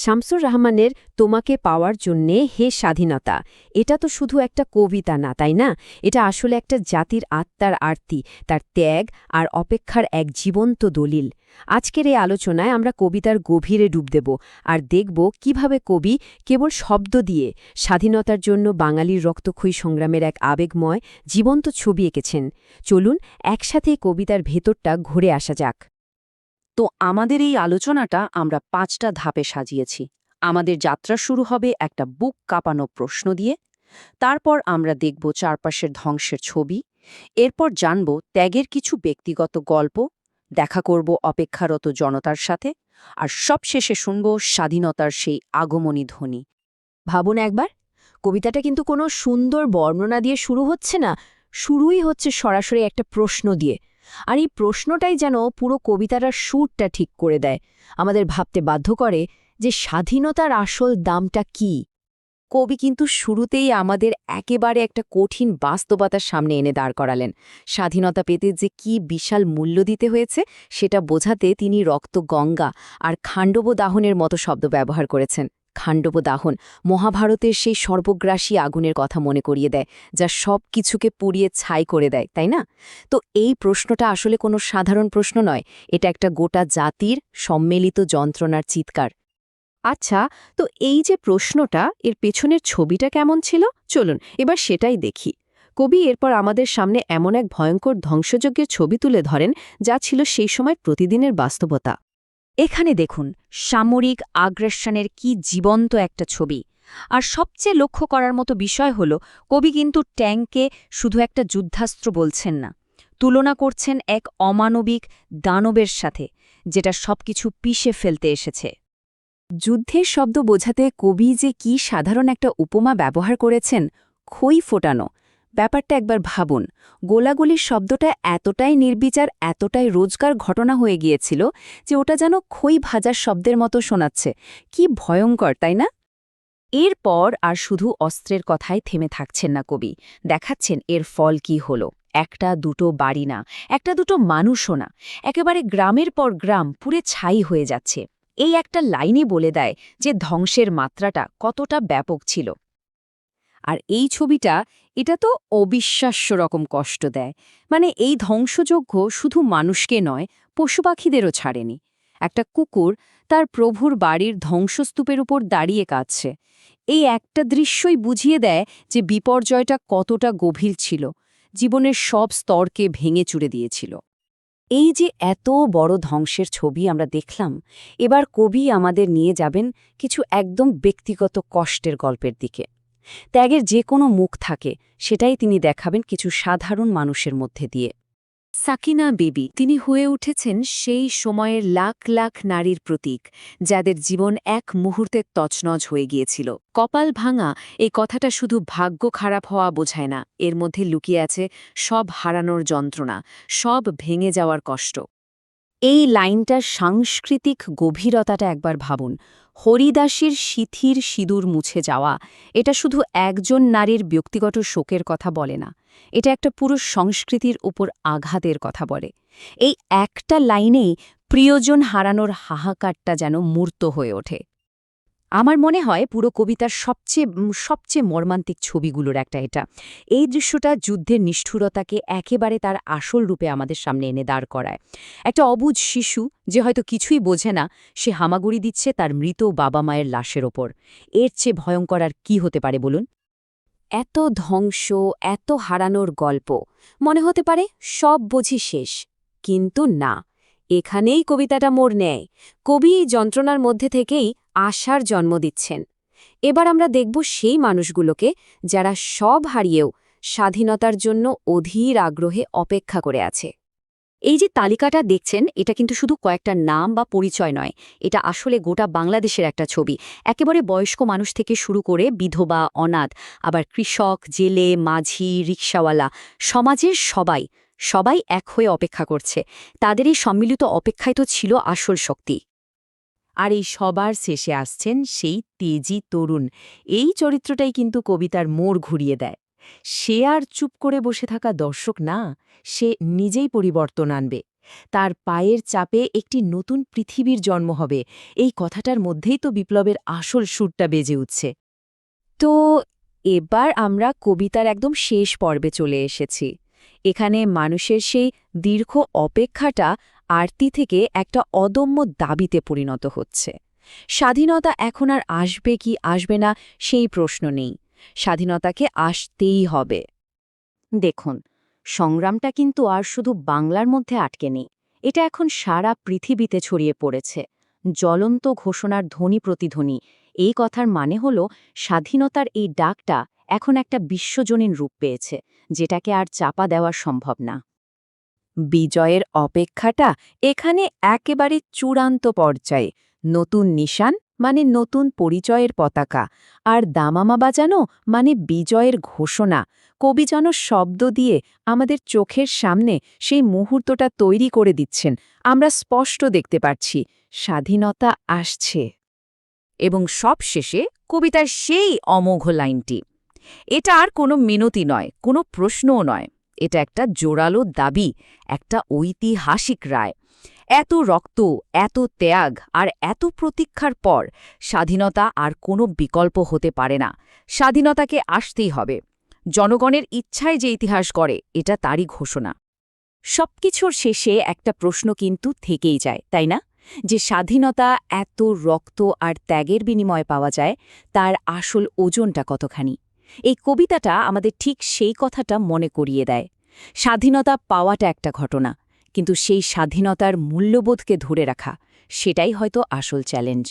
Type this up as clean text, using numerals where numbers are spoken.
শামসুর রাহমানের তোমাকে পাওয়ার জন্যে হে স্বাধীনতা এটা তো শুধু একটা কবিতা না তাই না? এটা আসলে একটা জাতির আত্মার আরতি, তার ত্যাগ আর অপেক্ষার এক জীবন্ত দলিল। আজকের এই আলোচনায় আমরা কবিতার গভীরে ডুব দেব আর দেখব কিভাবে কবি কেবল শব্দ দিয়ে স্বাধীনতার জন্য বাঙালির রক্তক্ষয়ী সংগ্রামের এক আবেগময় জীবন্ত ছবি এঁকেছেন। চলুন একসাথে এই কবিতার ভেতরটা ঘুরে আসা যাক। তো আমাদের এই আলোচনাটা আমরা ৫টা ধাপে সাজিয়েছি। আমাদের যাত্রা শুরু হবে একটা বুক কাঁপানো প্রশ্ন দিয়ে, তারপর আমরা দেখব চারপাশের ধ্বংসের ছবি, এরপর জানব ত্যাগের কিছু ব্যক্তিগত গল্প, দেখা করব অপেক্ষারত জনতার সাথে, আর সবশেষে শুনব স্বাধীনতার সেই আগমনী ধ্বনি। ভাবুন একবার, কবিতাটা কিন্তু কোনো সুন্দর বর্ণনা দিয়ে শুরু হচ্ছে না, শুরুই হচ্ছে সরাসরি একটা প্রশ্ন দিয়ে। আর এই প্রশ্নটাই যেন পুরো কবিতাটার সুরটা ঠিক করে দেয়, আমাদের ভাবতে বাধ্য করে যে স্বাধীনতার আসল দামটা কি। কবি কিন্তু শুরুতেই আমাদের একেবারে একটা কঠিন বাস্তবতার সামনে এনে দাঁড় করালেন। স্বাধীনতা পেতে যে কি বিশাল মূল্য দিতে হয়েছে সেটা বোঝাতে তিনি রক্তগঙ্গা আর খাণ্ডব দাহনের মতো শব্দ ব্যবহার করেছেন। খাণ্ডব দাহন মহাভারতের সেই সর্বগ্রাসী আগুনের কথা মনে করিয়ে দেয়, যা সব কিছুকে পুড়িয়ে ছাই করে দেয়, তাই না? তো এই প্রশ্নটা আসলে কোনো সাধারণ প্রশ্ন নয়, এটা একটা গোটা জাতির সম্মিলিত যন্ত্রণার চিৎকার। আচ্ছা, তো এই যে প্রশ্নটা, এর পেছনের ছবিটা কেমন ছিল? চলুন এবার সেটাই দেখি। কবি এরপর আমাদের সামনে এমন এক ভয়ঙ্কর ধ্বংসযজ্ঞের ছবি তুলে ধরেন, যা ছিল সেই সময় প্রতিদিনের বাস্তবতা। এখানে দেখুন সামরিক আগ্রাসনের কি জীবন্ত একটা ছবি। আর সবচেয়ে লক্ষ্য করার মতো বিষয় হল, কবি কিন্তু ট্যাঙ্ককে শুধু একটা যুদ্ধাস্ত্র বলছেন না, তুলনা করছেন এক অমানবিক দানবের সাথে, যেটা সবকিছু পিষে ফেলতে এসেছে। যুদ্ধের শব্দ বোঝাতে কবি যে কি সাধারণ একটা উপমা ব্যবহার করেছেন, খই ফোটানো। ব্যাপারটা একবার ভাবুন, গোলাগুলির শব্দটা এতটাই নির্বিচার, এতটাই রোজকার ঘটনা হয়ে গিয়েছিল যে ওটা যেন খই ভাজার শব্দের মতো শোনাচ্ছে। কি ভয়ঙ্কর, তাই না? এরপর আর শুধু অস্ত্রের কথাই থেমে থাকছেন না কবি, দেখাচ্ছেন এর ফল কি হলো। একটা দুটো বাড়ি না, একটা দুটো মানুষও না, একেবারে গ্রামের পর গ্রাম পুড়ে ছাই হয়ে যাচ্ছে। এই একটা লাইনই বলে দেয় যে ধ্বংসের মাত্রাটা কতটা ব্যাপক ছিল। আর এই ছবিটা, এটা তো অবিশ্বাস্য রকম কষ্ট দেয়। মানে এই ধ্বংসযজ্ঞ শুধু মানুষকে নয়, পশুপাখিদেরও ছাড়েনি। একটা কুকুর তার প্রভুর বাড়ির ধ্বংসস্তূপের উপর দাঁড়িয়ে কাঁদছে। এই একটা দৃশ্যই বুঝিয়ে দেয় যে বিপর্যয়টা কতটা গভীর ছিল, জীবনের সব স্তরকে ভেঙে চুরে দিয়েছিল। এই যে এত বড় ধ্বংসের ছবি আমরা দেখলাম, এবার কবি আমাদের নিয়ে যাবেন কিছু একদম ব্যক্তিগত কষ্টের গল্পের দিকে। ত্যাগের যে কোনো মুখ থাকে, সেটাই তিনি দেখাবেন কিছু সাধারণ মানুষের মধ্যে দিয়ে। সাকিনা বিবি, তিনি হয়ে উঠেছেন সেই সময়ের লাখ লাখ নারীর প্রতীক, যাদের জীবন এক মুহূর্তে তছনছ হয়ে গিয়েছিল। কপাল ভাঙা এই কথাটা শুধু ভাগ্য খারাপ হওয়া বোঝায় না, এর মধ্যে লুকিয়ে আছে সব হারানোর যন্ত্রণা, সব ভেঙে যাওয়ার কষ্ট। এই লাইনটার সাংস্কৃতিক গভীরতাটা একবার ভাবুন। হরিদাসীর সিথির সিঁদুর মুছে যাওয়া, এটা শুধু একজন নারীর ব্যক্তিগত শোকের কথা বলে না, এটা একটা পুরো সংস্কৃতির উপর আঘাতের কথা বলে। এই একটা লাইনেই প্রিয়জন হারানোর হাহাকারটা যেন মূর্ত হয়ে ওঠে। আমার মনে হয় পুরো কবিতার সবচেয়ে মর্মান্তিক ছবিগুলোর একটা এটা। এই দৃশ্যটা যুদ্ধের নিষ্ঠুরতাকে একেবারে তার আসল রূপে আমাদের সামনে এনে দাঁড় করায়। একটা অবুঝ শিশু, যে হয়তো কিছুই বোঝে না, সে হামাগুড়ি দিচ্ছে তার মৃত বাবা মায়ের লাশের ওপর। এর চেয়ে ভয়ঙ্কর আর কি হতে পারে বলুন? এত ধ্বংস, এত হারানোর গল্প, মনে হতে পারে সব বুঝি শেষ। কিন্তু না, এখানেই কবিতাটা মোড় নেয়। কবি এই যন্ত্রণার মধ্যে থেকেই আশার জন্ম দিচ্ছেন। এবার আমরা দেখব সেই মানুষগুলোকে যারা সব হারিয়েও স্বাধীনতার জন্য অধীর আগ্রহে অপেক্ষা করে আছে। এই যে তালিকাটা দেখছেন, এটা কিন্তু শুধু কয়েকটা নাম বা পরিচয় নয়, এটা আসলে গোটা বাংলাদেশের একটা ছবি। একেবারে বয়স্ক মানুষ থেকে শুরু করে বিধবা, অনাথ, আবার কৃষক, জেলে, মাঝি, রিকশাওয়ালা, সমাজের সবাই সবাই এক হয়ে অপেক্ষা করছে। তাদের এই সম্মিলিত অপেক্ষাই তো ছিল আসল শক্তি। আর এই সবার শেষে আসছেন সেই তেজি তরুণ। এই চরিত্রটাই কিন্তু কবিতার মোড় ঘুরিয়ে দেয়। সে আর চুপ করে বসে থাকা দর্শক না, সে নিজেই পরিবর্তন আনবে। তার পায়ের চাপে একটি নতুন পৃথিবীর জন্ম হবে, এই কথাটার মধ্যেই তো বিপ্লবের আসল সুরটা বেজে উঠছে। তো এবার আমরা কবিতার একদম শেষ পর্বে চলে এসেছি। এখানে মানুষের সেই দীর্ঘ অপেক্ষাটা আরতি থেকে একটা অদম্য দাবিতে পরিণত হচ্ছে। স্বাধীনতা এখন আর আসবে কি আসবে না সেই প্রশ্ন নেই, স্বাধীনতাকে আসতেই হবে। দেখুন, সংগ্রামটা কিন্তু আর শুধু বাংলার মধ্যে আটকে নেই, এটা এখন সারা পৃথিবীতে ছড়িয়ে পড়েছে। জ্বলন্ত ঘোষণার ধ্বনি প্রতিধ্বনি, এই কথার মানে হল স্বাধীনতার এই ডাকটা এখন একটা বিশ্বজনীন রূপ পেয়েছে, যেটাকে আর চাপা দেওয়া সম্ভব না। বিজয়ের অপেক্ষাটা এখানে একেবারে চূড়ান্ত পর্যায়ে। নতুন নিশান মানে নতুন পরিচয়ের পতাকা, আর দামামা বাজানো মানে বিজয়ের ঘোষণা। কবি যেন শব্দ দিয়ে আমাদের চোখের সামনে সেই মুহূর্তটা তৈরি করে দিচ্ছেন। আমরা স্পষ্ট দেখতে পাচ্ছি স্বাধীনতা আসছে। এবং সবশেষে কবিতার সেই অমোঘ লাইনটি, এটা আর কোনো মিনতি নয়, কোনো প্রশ্নও নয়, এটা একটা জোরালো দাবি, একটা ঐতিহাসিক রায়। এত রক্ত, এত ত্যাগ আর এত প্রতীক্ষার পর স্বাধীনতা আর কোনো বিকল্প হতে পারে না। স্বাধীনতাকে আসতেই হবে। জনগণের ইচ্ছায় যে ইতিহাস গড়ে, এটা তারই ঘোষণা। সবকিছুর শেষে একটা প্রশ্ন কিন্তু থেকেই যায়, তাই না? যে স্বাধীনতা এত রক্ত আর ত্যাগের বিনিময়ে পাওয়া যায়, তার আসল ওজনটা কতখানি? এই কবিতাটা আমাদের ঠিক সেই কথাটা মনে করিয়ে দেয়। স্বাধীনতা পাওয়াটা একটা ঘটনা, কিন্তু সেই স্বাধীনতার মূল্যবোধকে ধরে রাখা, সেটাই হয়তো আসল চ্যালেঞ্জ।